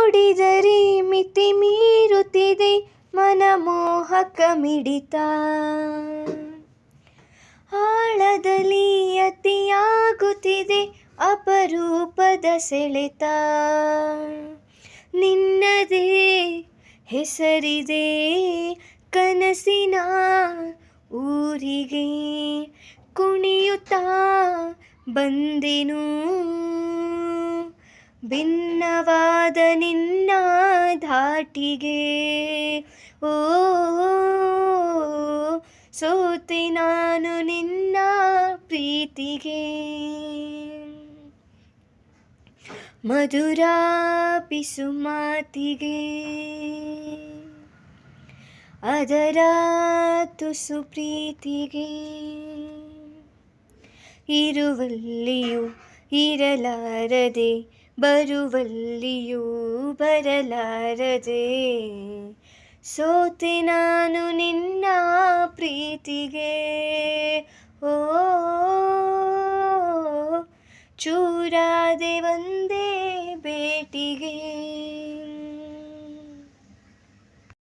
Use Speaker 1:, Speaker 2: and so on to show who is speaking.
Speaker 1: ನೋಡಿದರೆ ಮಿತಿ ಮೀರುತ್ತಿದೆ ಮನಮೋಹಕ ಮಿಡಿತ. ಆಳದಲ್ಲಿ ಅತಿಯಾಗುತ್ತಿದೆ ಅಪರೂಪದ ಸೆಳೆತ. ನಿನ್ನದೇ ಹೆಸರಿದೆ ಕನಸಿನ ಊರಿಗೆ, ಕುಣಿಯುತ್ತಾ ಬಂದೆನು ಭಿನ್ನವಾದ ನಿನ್ನ ಧಾಟಿಗೆ. ಓ ಸೋತೆ ನಾನು ನಿನ್ನ ಪ್ರೀತಿಗೆ. ಮಧುರ ಪಿಸು ಮಾತಿಗೆ ಅದರ ತುಸು ಪ್ರೀತಿಗೆ. ಇರುವಲ್ಲಿಯೂ ಇರಲಾರದೆ, ಬರುವಲ್ಲಿಯೂ ಬರಲಾರದೆ, ಸೋತೆ ನಾನು ನಿನ್ನ ಪ್ರೀತಿಗೆ. ಓ ಚೂರಾದೆ ಒಂದೇ ಭೇಟಿಗೆ.